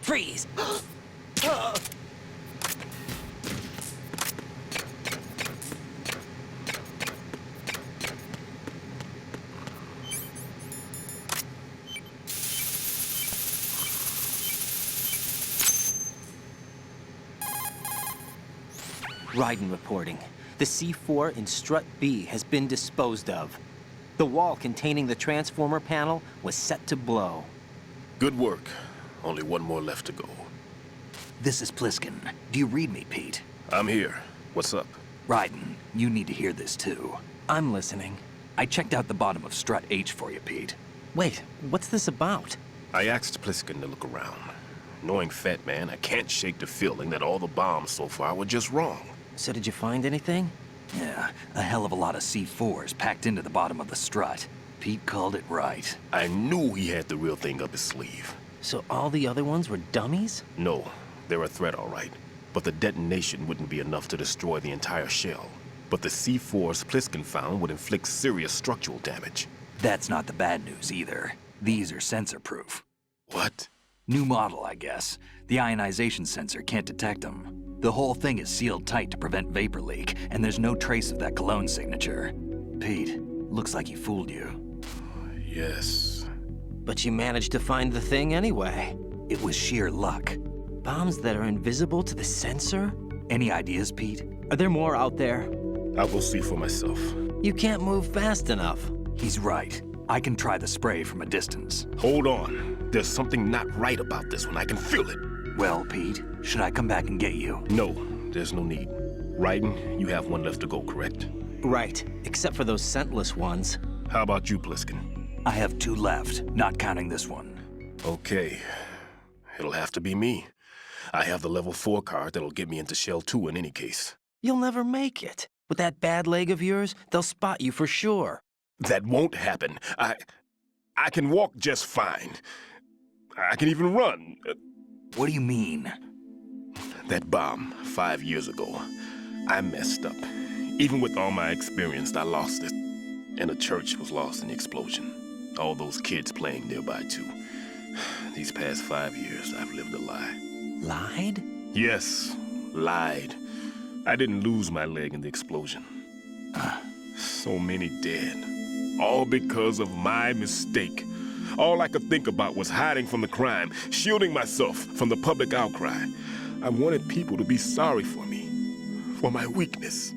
Freeze! Raiden reporting. The C4 in Strut B has been disposed of. The wall containing the transformer panel was set to blow. Good work. Only one more left to go. This is Pliskin. Do you read me, Pete? I'm here. What's up? Raiden, you need to hear this too. I'm listening. I checked out the bottom of Strut H for you, Pete. Wait, what's this about? I asked Pliskin to look around. Knowing Fatman, I can't shake the feeling that all the bombs so far were just wrong. So did you find anything? Yeah, a hell of a lot of C4s packed into the bottom of the strut. Pete called it right. I knew he had the real thing up his sleeve. So all the other ones were dummies? No, they're a threat, all right. But the detonation wouldn't be enough to destroy the entire shell. But the C4s Pliskin found would inflict serious structural damage. That's not the bad news either. These are sensor-proof. What? New model, I guess. The ionization sensor can't detect them. The whole thing is sealed tight to prevent vapor leak, and there's no trace of that cologne signature. Pete, looks like he fooled you. Yes. But you managed to find the thing anyway. It was sheer luck. Bombs that are invisible to the sensor? Any ideas, Pete? Are there more out there? I'll go see for myself. You can't move fast enough. He's right. I can try the spray from a distance. Hold on. There's something not right about this one. I can feel it. Well, Pete, should I come back and get you? No, there's no need. Raiden, you have one left to go, correct? Right, except for those scentless ones. How about you, Pliskin? I have 2 left, not counting this one. Okay. It'll have to be me. I have the level 4 card that'll get me into Shell 2 in any case. You'll never make it. With that bad leg of yours, they'll spot you for sure. That won't happen. I can walk just fine. I can even run. What do you mean? That bomb, 5 years ago, I messed up. Even with all my experience, I lost it. And the church was lost in the explosion. All those kids playing nearby, too. These past 5 years, I've lived a lie. Lied? Yes, lied. I didn't lose my leg in the explosion. So many dead. All because of my mistake. All I could think about was hiding from the crime, shielding myself from the public outcry. I wanted people to be sorry for me, for my weakness.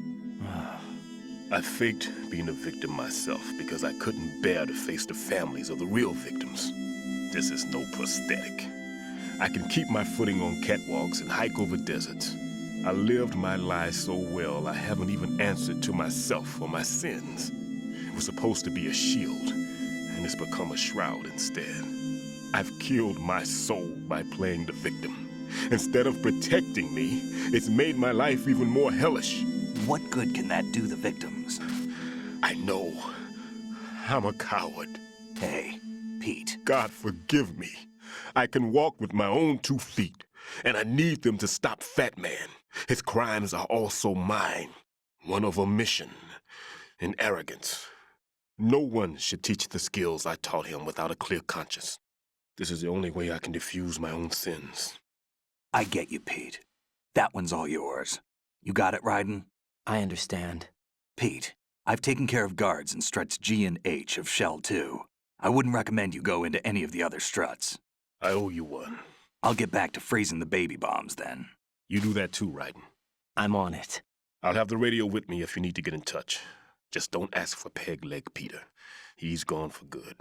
I faked being a victim myself because I couldn't bear to face the families of the real victims. This is no prosthetic. I can keep my footing on catwalks and hike over deserts. I lived my life so well, I haven't even answered to myself for my sins. It was supposed to be a shield, and it's become a shroud instead. I've killed my soul by playing the victim. Instead of protecting me, it's made my life even more hellish. What good can that do the victims? I know. I'm a coward. Hey, Pete. God forgive me. I can walk with my own 2 feet, and I need them to stop Fatman. His crimes are also mine. One of omission and arrogance. No one should teach the skills I taught him without a clear conscience. This is the only way I can diffuse my own sins. I get you, Pete. That one's all yours. You got it, Raiden? I understand. Pete, I've taken care of guards in struts G and H of Shell 2. I wouldn't recommend you go into any of the other struts. I owe you one. I'll get back to freezing the baby bombs then. You do that too, Raiden. I'm on it. I'll have the radio with me if you need to get in touch. Just don't ask for Peg Leg Peter. He's gone for good.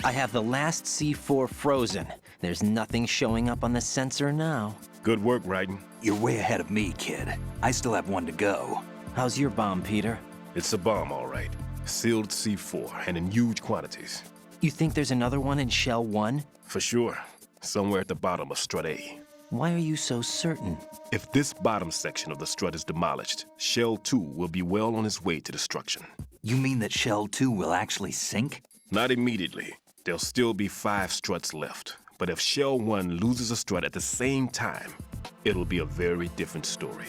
I have the last C4 frozen. There's nothing showing up on the sensor now. Good work, Raiden. You're way ahead of me, kid. I still have one to go. How's your bomb, Peter? It's a bomb, all right. Sealed C4, and in huge quantities. You think there's another one in Shell 1? For sure. Somewhere at the bottom of Strut A. Why are you so certain? If this bottom section of the strut is demolished, Shell 2 will be well on its way to destruction. You mean that Shell 2 will actually sink? Not immediately. There'll still be 5 struts left. But if Shell 1 loses a strut at the same time, it'll be a very different story.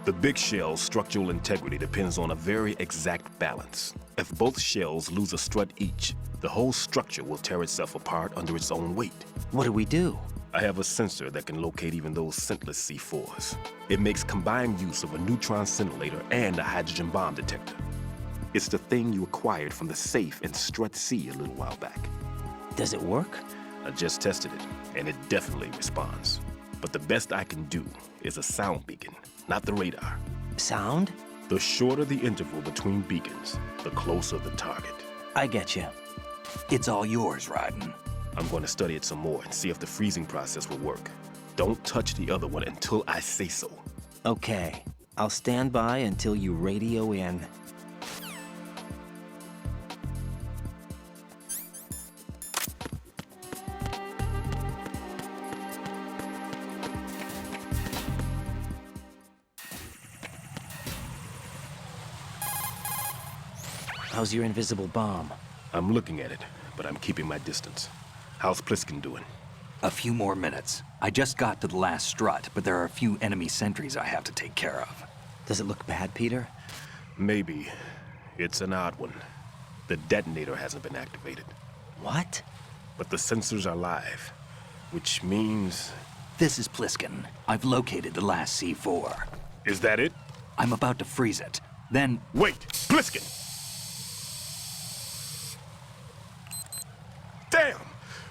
The big shell's structural integrity depends on a very exact balance. If both shells lose a strut each, the whole structure will tear itself apart under its own weight. What do we do? I have a sensor that can locate even those scentless C4s. It makes combined use of a neutron scintillator and a hydrogen bomb detector. It's the thing you acquired from the safe in Strut C a little while back. Does it work? I just tested it, and it definitely responds. But the best I can do is a sound beacon, not the radar. Sound? The shorter the interval between beacons, the closer the target. I get you. It's all yours, Raiden. I'm going to study it some more and see if the freezing process will work. Don't touch the other one until I say so. Okay. I'll stand by until you radio in. How's your invisible bomb? I'm looking at it, but I'm keeping my distance. How's Pliskin doing? A few more minutes. I just got to the last strut, but there are a few enemy sentries I have to take care of. Does it look bad, Peter? Maybe. It's an odd one. The detonator hasn't been activated. What? But the sensors are live, which means... This is Pliskin. I've located the last C4. Is that it? I'm about to freeze it. Then... Wait! Pliskin! Damn!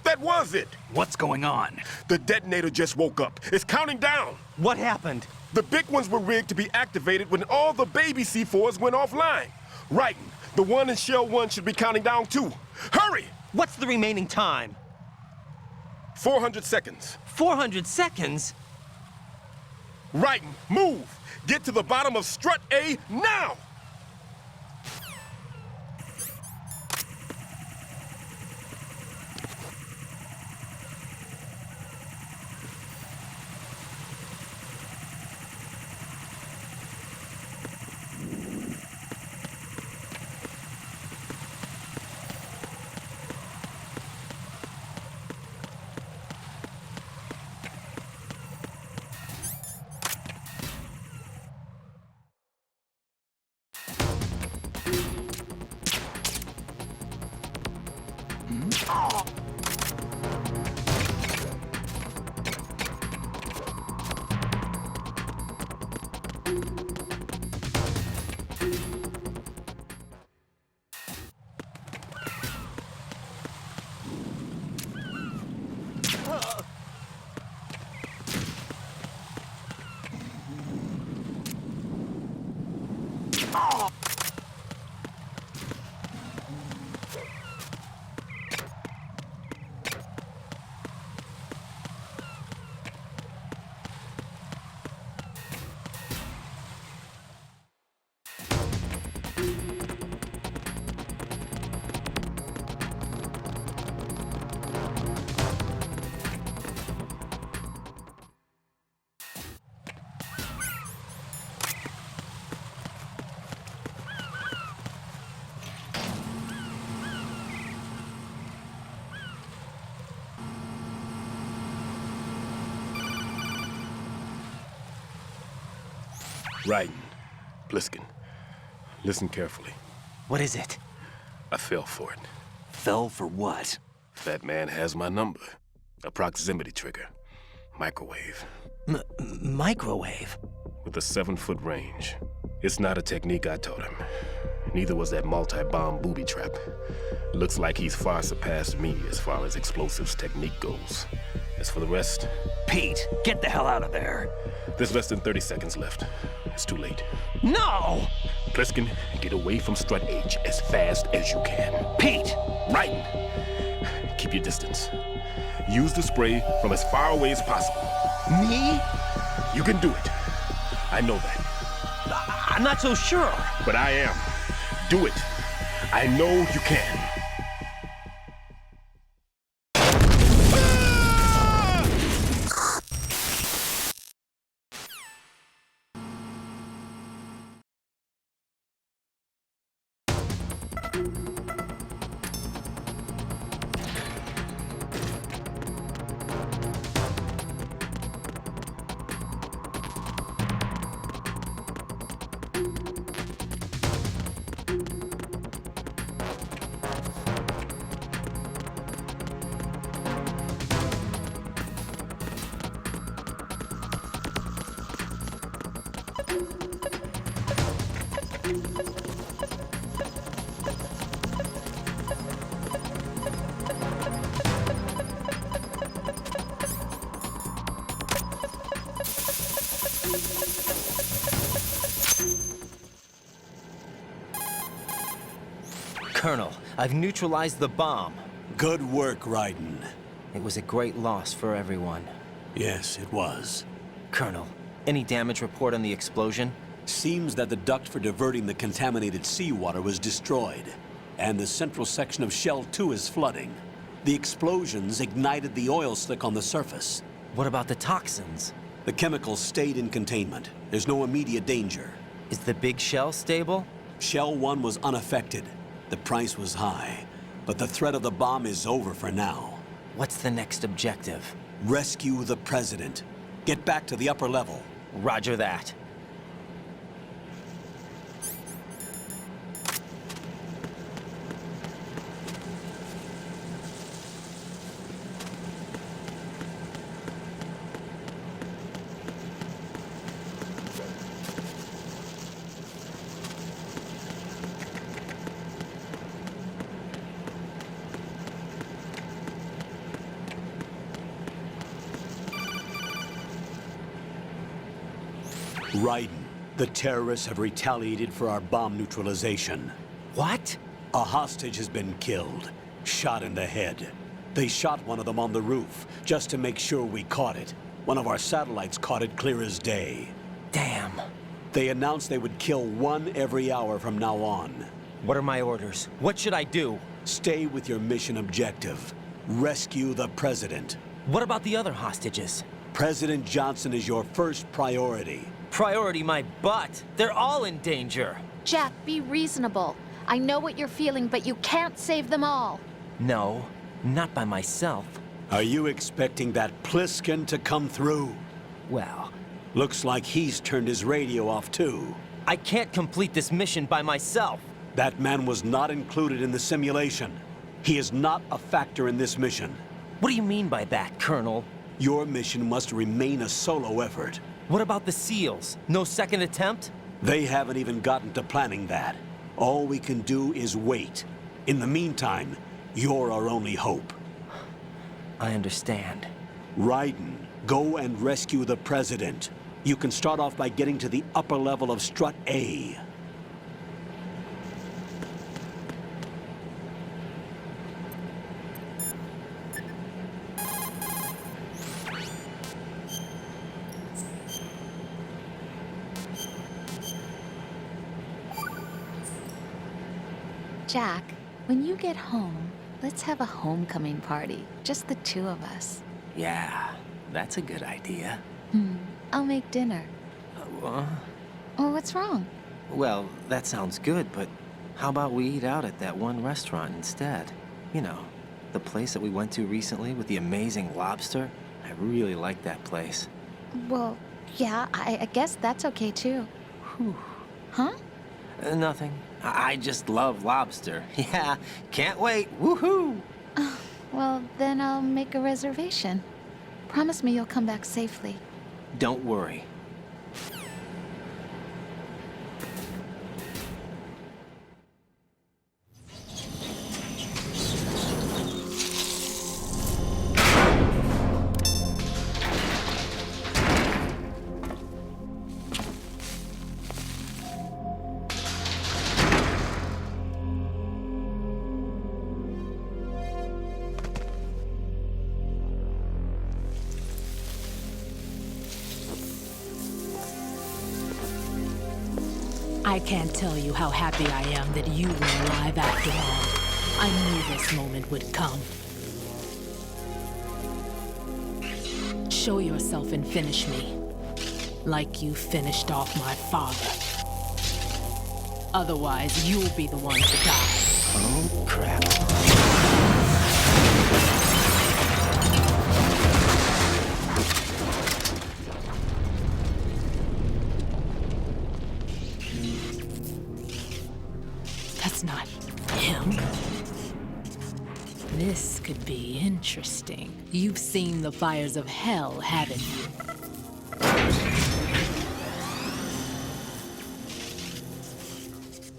That was it! What's going on? The detonator just woke up. It's counting down! What happened? The big ones were rigged to be activated when all the baby C4s went offline. Right. The one in Shell 1 should be counting down too. Hurry! What's the remaining time? 400 seconds. 400 seconds? Right. Move! Get to the bottom of Strut A now! Raiden, Pliskin, listen carefully. What is it? I fell for it. Fell for what? Fatman has my number. A proximity trigger. Microwave. Microwave? With a 7-foot range. It's not a technique I taught him. Neither was that multi-bomb booby trap. Looks like he's far surpassed me as far as explosives technique goes. As for the rest... Pete, get the hell out of there. There's less than 30 seconds left. It's too late. No! Pliskin, get away from Strut H as fast as you can. Pete! Raiden! keep your distance. Use the spray from as far away as possible. Me? You can do it. I know that. I'm not so sure. But I am. Do it. I know you can. Colonel, I've neutralized the bomb. Good work, Raiden. It was a great loss for everyone. Yes, it was. Colonel, any damage report on the explosion? Seems that the duct for diverting the contaminated seawater was destroyed, and the central section of Shell 2 is flooding. The explosions ignited the oil slick on the surface. What about the toxins? The chemicals stayed in containment. There's no immediate danger. Is the big shell stable? Shell 1 was unaffected. The price was high, but the threat of the bomb is over for now. What's the next objective? Rescue the President. Get back to the upper level. Roger that. Raiden, the terrorists have retaliated for our bomb neutralization. What? A hostage has been killed, shot in the head. They shot one of them on the roof, just to make sure we caught it. One of our satellites caught it clear as day. Damn. They announced they would kill one every hour from now on. What are my orders? What should I do? Stay with your mission objective. Rescue the President. What about the other hostages? President Johnson is your first priority. Priority my butt. They're all in danger. Jack, be reasonable. I know what you're feeling, but you can't save them all. No, not by myself. Are you expecting that Pliskin to come through? Well, Looks like he's turned his radio off too. I can't complete this mission by myself. That man was not included in the simulation. He is not a factor in this mission. What do you mean by that, Colonel? Your mission must remain a solo effort. What about the SEALs? No second attempt? They haven't even gotten to planning that. All we can do is wait. In the meantime, you're our only hope. I understand. Raiden, go and rescue the President. You can start off by getting to the upper level of Strut A. Jack, when you get home, let's have a homecoming party. Just the two of us. Yeah, that's a good idea. I'll make dinner. Uh, Oh, what's wrong? well, that sounds good, but how about we eat out at that one restaurant instead? You know, the place that we went to recently with the amazing lobster? I really like that place. Well, yeah, I guess that's okay too. Whew. Huh? Nothing. I just love lobster. Yeah, can't wait. Woohoo! Well, then I'll make a reservation. Promise me you'll come back safely. Don't worry. I can't tell you how happy I am that you were alive after all. I knew this moment would come. Show yourself and finish me. Like you finished off my father. Otherwise, you'll be the one to die. Oh, crap. That's not him. This could be interesting. You've seen the fires of hell, haven't you?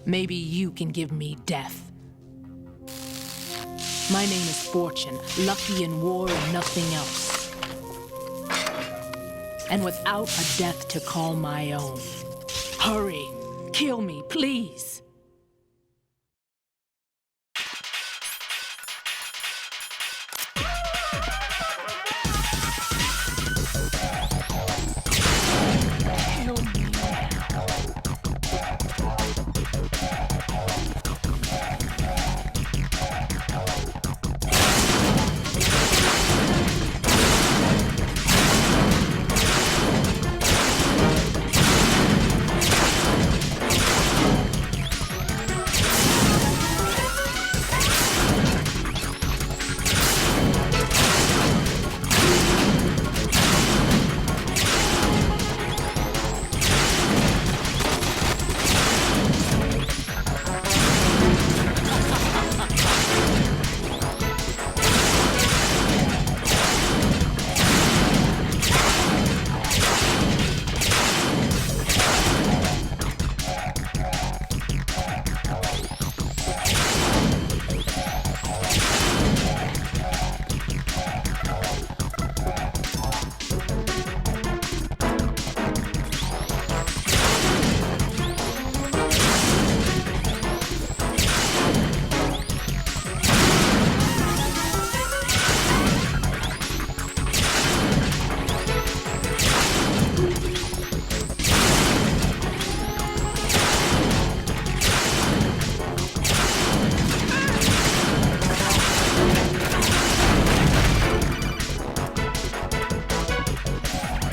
Maybe you can give me death. My name is Fortune, lucky in war and nothing else. And without a death to call my own. Hurry, kill me, please.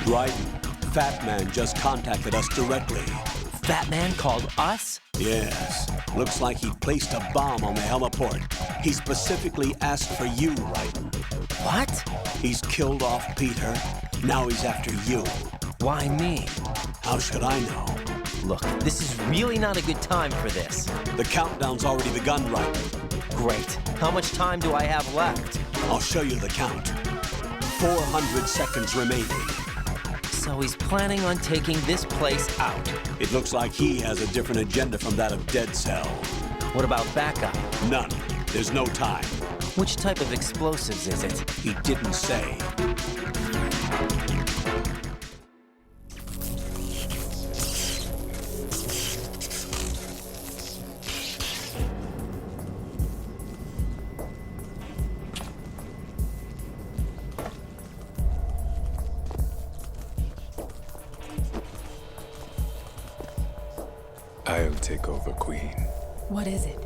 Right. Fatman just contacted us directly. Fatman called us? Yes. Looks like he placed a bomb on the heliport. He specifically asked for you, Raiden. What? He's killed off Peter. Now he's after you. Why me? How should I know? Look, this is really not a good time for this. The countdown's already begun, Raiden. Great. How much time do I have left? I'll show you the count. 400 seconds remaining. So he's planning on taking this place out. It looks like he has a different agenda from that of Dead Cell. What about backup? None. There's no time. Which type of explosives is it? He didn't say. I'll take over, Queen. What is it?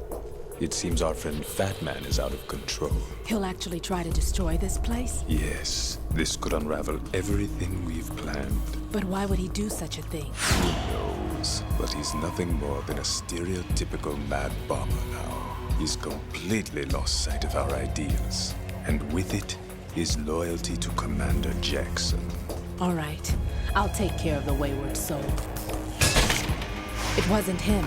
It seems our friend Fatman is out of control. He'll actually try to destroy this place? Yes, this could unravel everything we've planned. But why would he do such a thing? Who knows? But he's nothing more than a stereotypical mad bomber now. He's completely lost sight of our ideals. And with it, his loyalty to Commander Jackson. All right. I'll take care of the wayward soul. It wasn't him.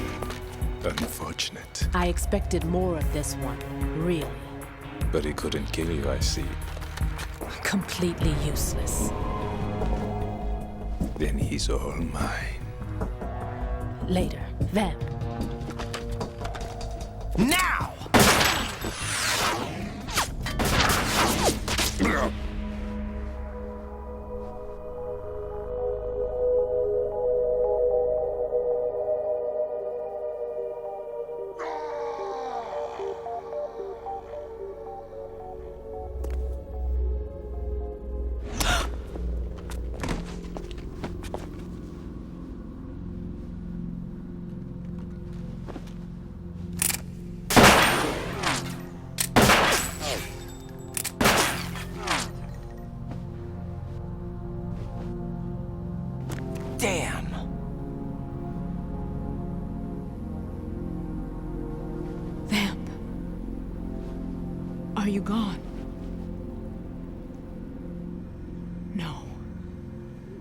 Unfortunate. I expected more of this one, really. But he couldn't kill you, I see. Completely useless. Then he's all mine. Later, then. Now! gone. No.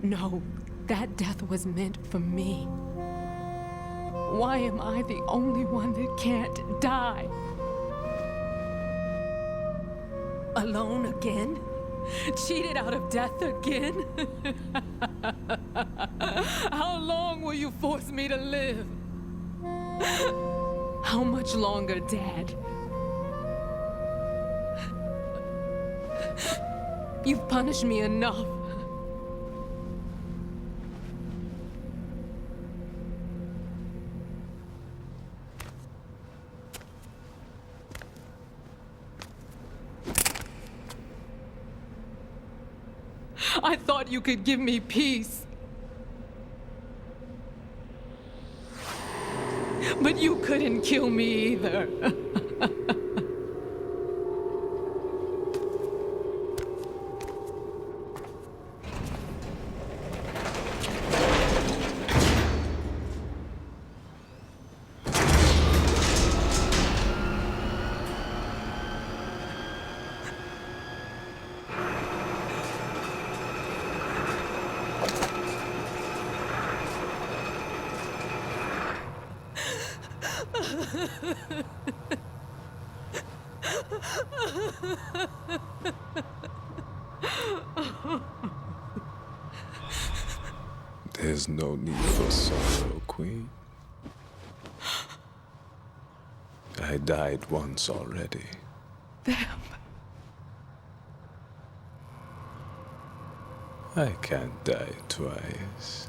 No, that death was meant for me. Why am I the only one that can't die? Alone again? Cheated out of death again? How long will you force me to live? How much longer, Dad? You've punished me enough. I thought you could give me peace. But you couldn't kill me either. There's no need for sorrow, Queen. I died once already. Them. I can't die twice.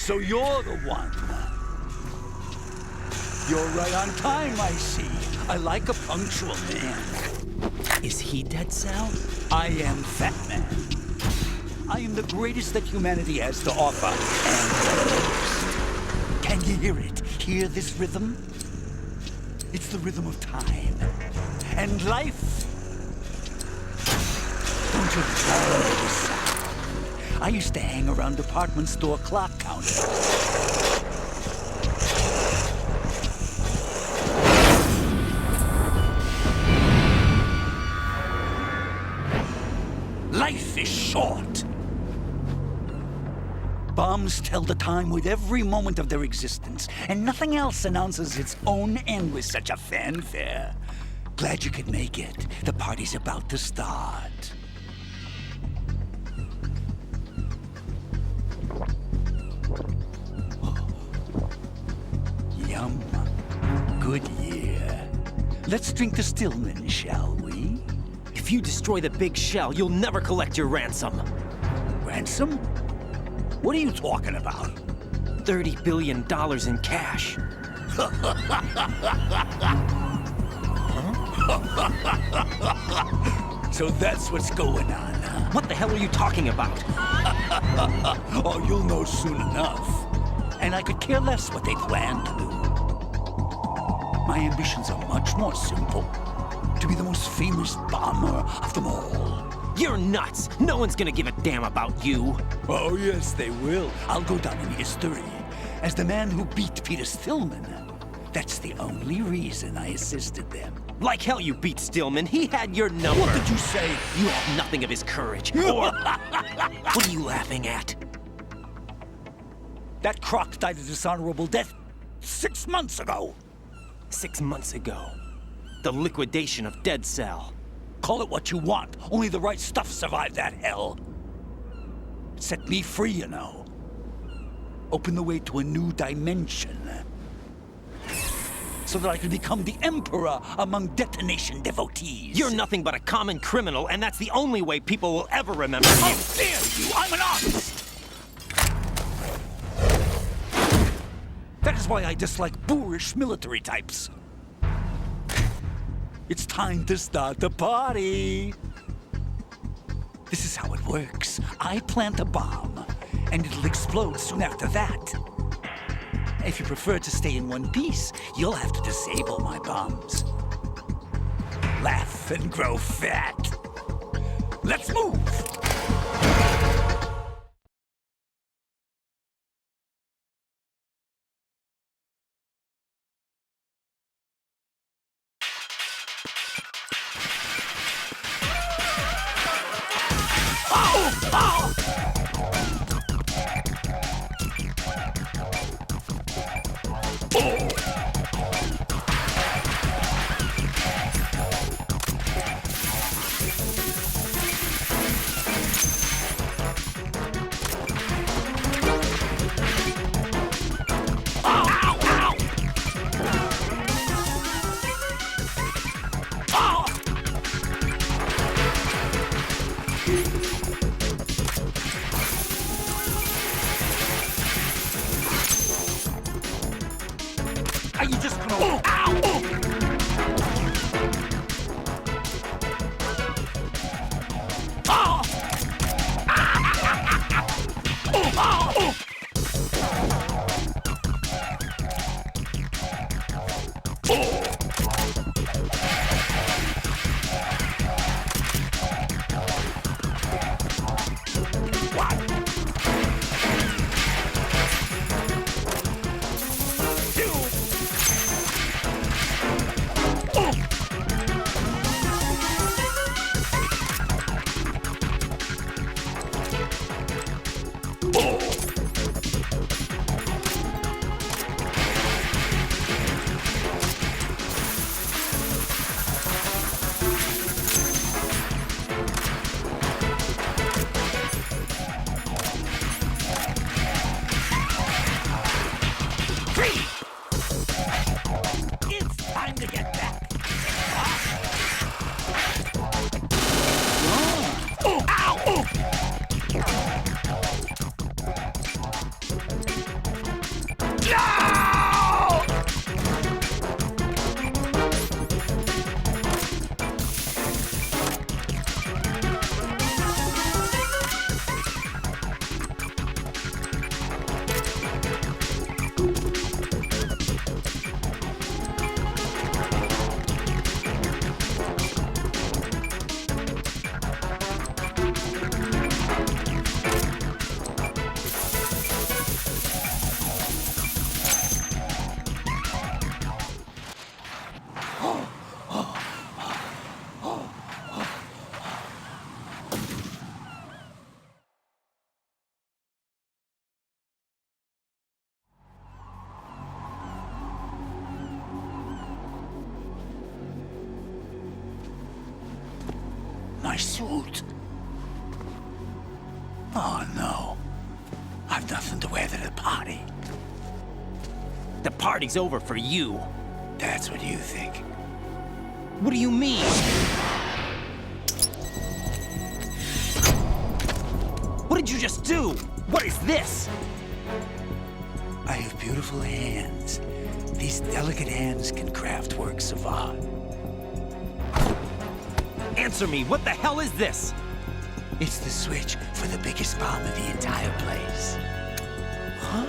So you're the one. You're right on time, I see. I like a punctual man. Is he Dead Cell? I am Fatman. I am the greatest that humanity has to offer, and can you hear it? Hear this rhythm? It's the rhythm of time and life. Don't you love this sound? I used to hang around department store clock counters. Life is short. Bombs tell the time with every moment of their existence, and nothing else announces its own end with such a fanfare. Glad you could make it. The party's about to start. Yum. Good year. Let's drink to Stillman, shall we? If you destroy the big shell, you'll never collect your ransom. Ransom? What are you talking about? $30 billion in cash. So that's what's going on, huh? What the hell are you talking about? Oh, you'll know soon enough. And I could care less what they plan to do. My ambitions are much more simple. To be the most famous bomber of them all. You're nuts! No one's gonna give a damn about you! Oh, yes, they will. I'll go down in history as the man who beat Peter Stillman. That's the only reason I assisted them. Like hell you beat Stillman. He had your number. What did you say? You have nothing of his courage. Or... What are you laughing at? That croc died a dishonorable death 6 months ago. 6 months ago. The liquidation of Dead Cell. Call it what you want. Only the right stuff survived that hell. It set me free, you know. Opened the way to a new dimension. So that I could become the emperor among detonation devotees. You're nothing but a common criminal, and that's the only way people will ever remember you. How dare you! I'm an artist! That is why I dislike boorish military types. It's time to start the party. This is how it works. I plant a bomb, and it'll explode soon after that. If you prefer to stay in one piece, you'll have to disable my bombs. Laugh and grow fat. Let's move! Are you just gonna... Ow! my suit. Oh, no. I've nothing to wear to the party. The party's over for you. That's what you think. What do you mean? What did you just do? What is this? I have beautiful hands. These delicate hands can craft works of art. Answer me, what the hell is this? It's the switch for the biggest bomb in the entire place. Huh?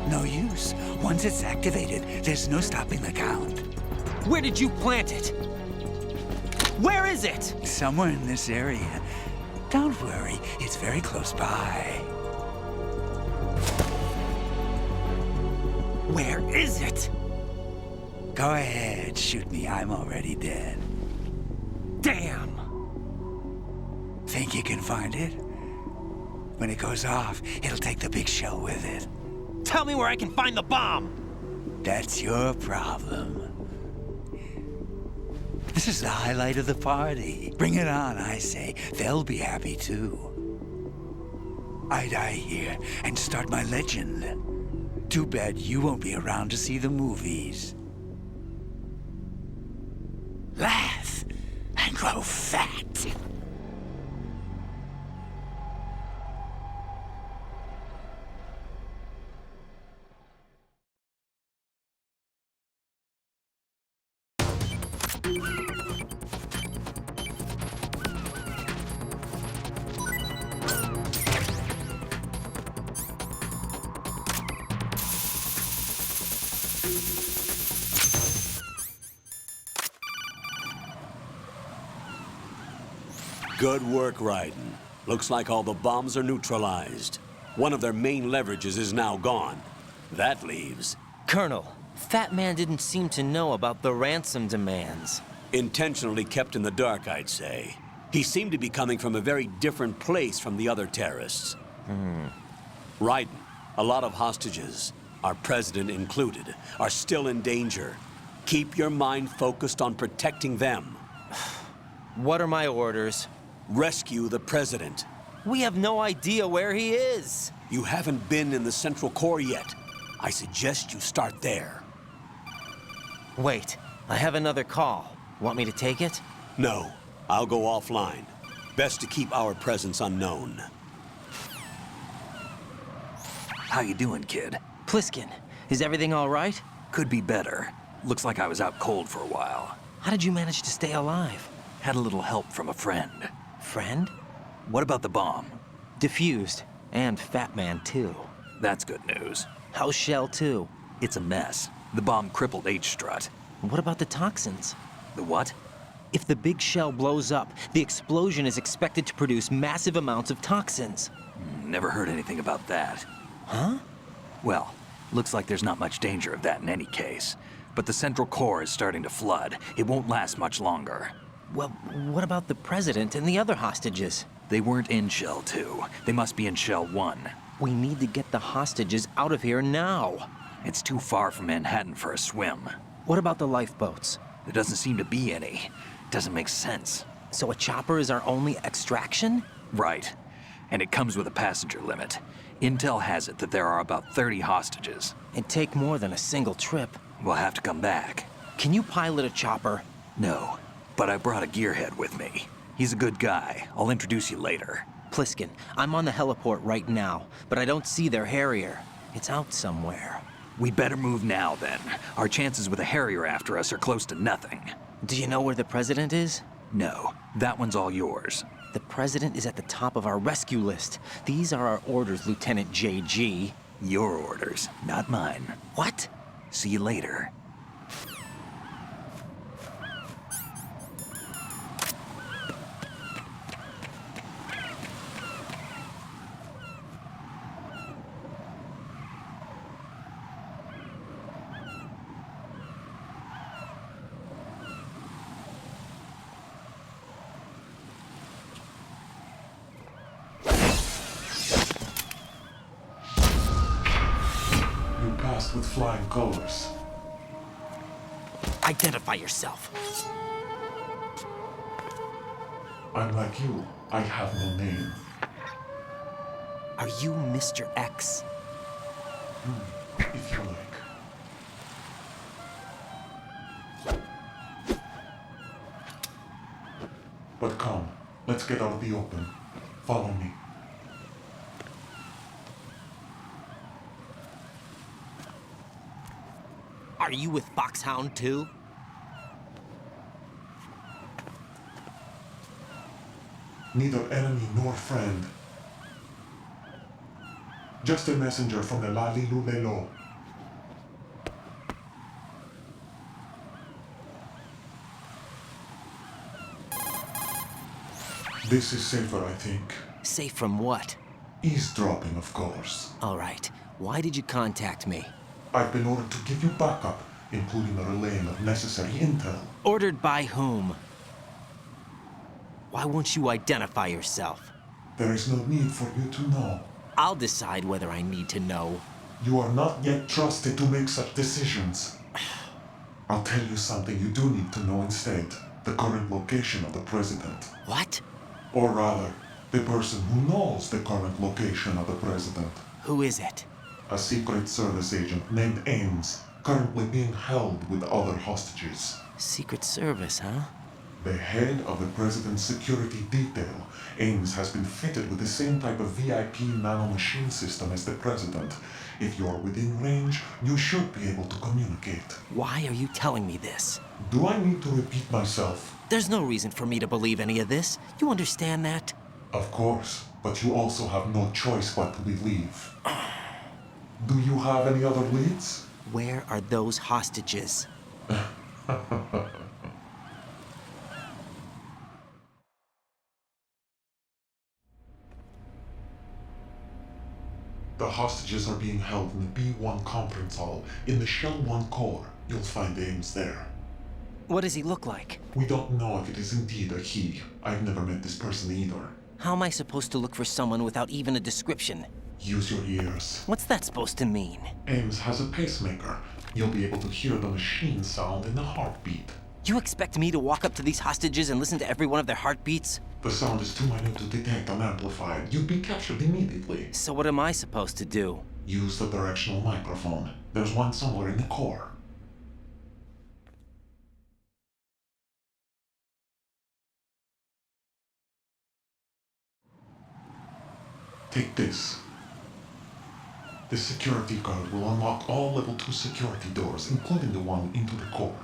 No use. Once it's activated, there's no stopping the count. Where did you plant it? Where is it? Somewhere in this area. Don't worry, it's very close by. Where is it? Go ahead, shoot me. I'm already dead. Damn! Think you can find it? When it goes off, it'll take the big show with it. Tell me where I can find the bomb! That's your problem. This is the highlight of the party. Bring it on, I say. They'll be happy too. I die here and start my legend. Too bad you won't be around to see the movies. Laugh and grow fat. Good work, Raiden. Looks like all the bombs are neutralized. One of their main leverages is now gone. That leaves Colonel, Fatman didn't seem to know about the ransom demands. intentionally kept in the dark, I'd say. He seemed to be coming from a very different place from the other terrorists. Raiden, a lot of hostages, our president included, are still in danger. Keep your mind focused on protecting them. What are my orders? Rescue the president. We have no idea where he is. You haven't been in the Central Core yet. I suggest you start there. Wait, I have another call. Want me to take it? No, I'll go offline. Best to keep our presence unknown. How you doing, kid? Pliskin, is everything all right? Could be better. Looks like I was out cold for a while. How did you manage to stay alive? Had a little help from a friend. Friend? What about the bomb? Diffused. And Fatman, too. That's good news. How's Shell 2? It's a mess. The bomb crippled H-Strut. What about the toxins? The what? If the big shell blows up, the explosion is expected to produce massive amounts of toxins. Never heard anything about that. Huh? Well, looks like there's not much danger of that in any case. But the Central Core is starting to flood. It won't last much longer. Well, what about the president and the other hostages? They weren't in Shell 2. They must be in Shell 1. We need to get the hostages out of here now. It's too far from Manhattan for a swim. What about the lifeboats? There doesn't seem to be any. Doesn't make sense. So a chopper is our only extraction? Right. And it comes with a passenger limit. Intel has it that there are about 30 hostages. It'd take more than a single trip. We'll have to come back. Can you pilot a chopper? No, but I brought a gearhead with me. He's a good guy. I'll introduce you later. Pliskin, I'm on the heliport right now, but I don't see their Harrier. It's out somewhere. We better move now, then. Our chances with a Harrier after us are close to nothing. Do you know where the president is? No, that one's all yours. The president is at the top of our rescue list. These are our orders, Lieutenant JG. Your orders, not mine. What? See you later. You passed with flying colors. Identify yourself. I'm like you. I have no name. Are you Mr. X? If you like. But come, let's get out of the open. Follow me. Are you with Foxhound too? Neither enemy nor friend. Just a messenger from the Lalilulelo. This is safer, I think. Safe from what? Eavesdropping, of course. All right. Why did you contact me? I've been ordered to give you backup, including the relaying of necessary intel. Ordered by whom? Why won't you identify yourself? There is no need for you to know. I'll decide whether I need to know. You are not yet trusted to make such decisions. I'll tell you something you do need to know instead. The current location of the president. What? Or rather, the person who knows the current location of the president. Who is it? A Secret Service agent named Ames, currently being held with other hostages. Secret Service, huh? The head of the president's security detail, Ames has been fitted with the same type of VIP nanomachine system as the president. If you're within range, you should be able to communicate. Why are you telling me this? Do I need to repeat myself? There's no reason for me to believe any of this. You understand that? Of course, but you also have no choice but to believe. Do you have any other leads? Where are those hostages? The hostages are being held in the B1 conference hall in the Shell 1 core. You'll find Ames there. What does he look like? We don't know if it is indeed a he. I've never met this person either. How am I supposed to look for someone without even a description? Use your ears. What's that supposed to mean? Ames has a pacemaker. You'll be able to hear the machine sound in the heartbeat. You expect me to walk up to these hostages and listen to every one of their heartbeats? The sound is too minute to detect and amplify it. You'd be captured immediately. So what am I supposed to do? Use the directional microphone. There's one somewhere in the core. Take this. This security card will unlock all level 2 security doors, including the one into the core.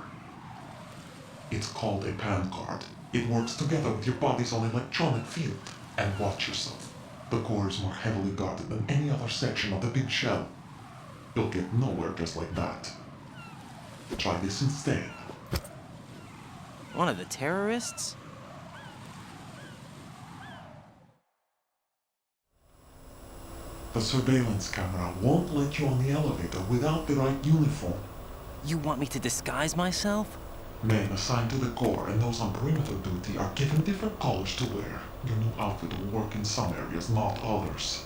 It's called a PAN card. It works together with your body's own electronic field. And watch yourself. The core is more heavily guarded than any other section of the big shell. You'll get nowhere just like that. Try this instead. One of the terrorists? The surveillance camera won't let you on the elevator without the right uniform. You want me to disguise myself? Men assigned to the core and those on perimeter duty are given different colors to wear. Your new outfit will work in some areas, not others.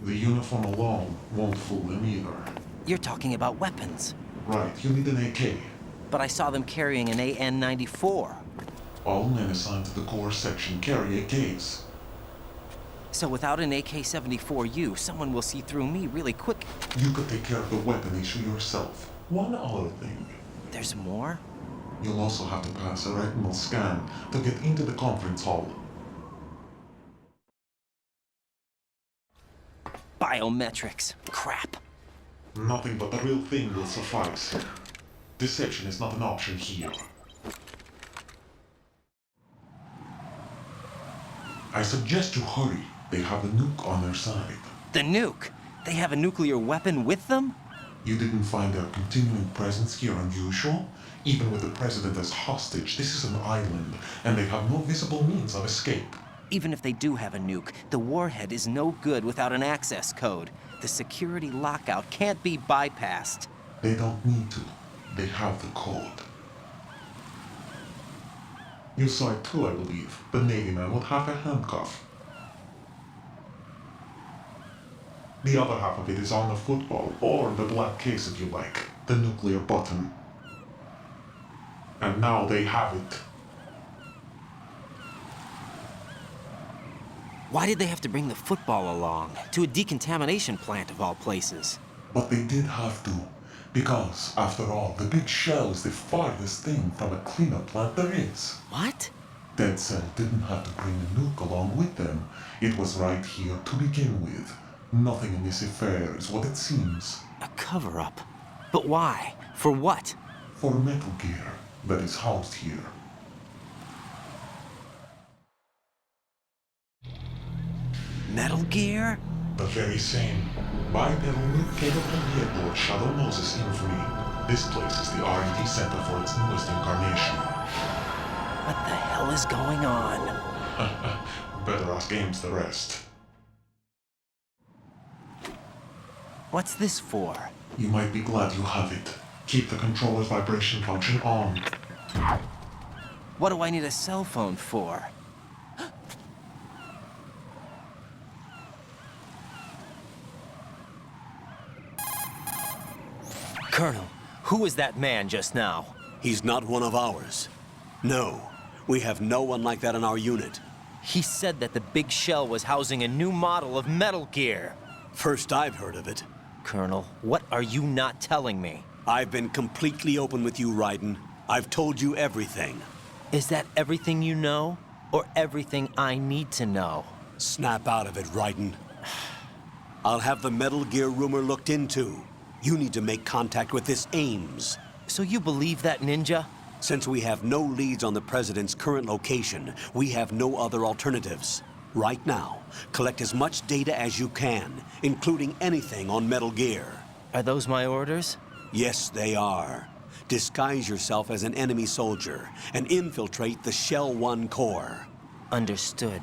The uniform alone won't fool them either. You're talking about weapons. Right, you need an AK. But I saw them carrying an AN-94. All men assigned to the core section carry AKs. So without an AK-74U, someone will see through me really quick. You could take care of the weapon issue yourself. One other thing. There's more? You'll also have to pass a retinal scan to get into the conference hall. Biometrics. Crap. Nothing but the real thing will suffice. Deception is not an option here. I suggest you hurry. They have the nuke on their side. The nuke? They have a nuclear weapon with them? You didn't find their continuing presence here unusual? Even with the president as hostage, this is an island, and they have no visible means of escape. Even if they do have a nuke, the warhead is no good without an access code. The security lockout can't be bypassed. They don't need to. They have the code. You saw it too, I believe. The Navy man with half a handcuff. The other half of it is on the football, or the black case if you like. The nuclear button. And now they have it. Why did they have to bring the football along? To a decontamination plant of all places. But they did have to. Because, after all, the big shell is the farthest thing from a cleanup plant there is. What? Dead Cell didn't have to bring the nuke along with them. It was right here to begin with. Nothing in this affair is what it seems. A cover-up? But why? For what? For Metal Gear that is housed here. Metal Gear? The very same. Bipedal nuke-capable headboard Shadow Moses infamy. This place is the R&D center for its newest incarnation. What the hell is going on? Better ask Ames the rest. What's this for? You might be glad you have it. Keep the controller's vibration function on. What do I need a cell phone for? Colonel, who was that man just now? He's not one of ours. No, we have no one like that in our unit. He said that the big shell was housing a new model of Metal Gear. First I've heard of it. Colonel, what are you not telling me? I've been completely open with you, Raiden. I've told you everything. Is that everything you know? Or everything I need to know? Snap out of it, Raiden. I'll have the Metal Gear rumor looked into. You need to make contact with this Ames. So you believe that ninja? Since we have no leads on the President's current location, we have no other alternatives. Right now, collect as much data as you can, including anything on Metal Gear. Are those my orders? Yes, they are. Disguise yourself as an enemy soldier and infiltrate the Shell 1 core. Understood.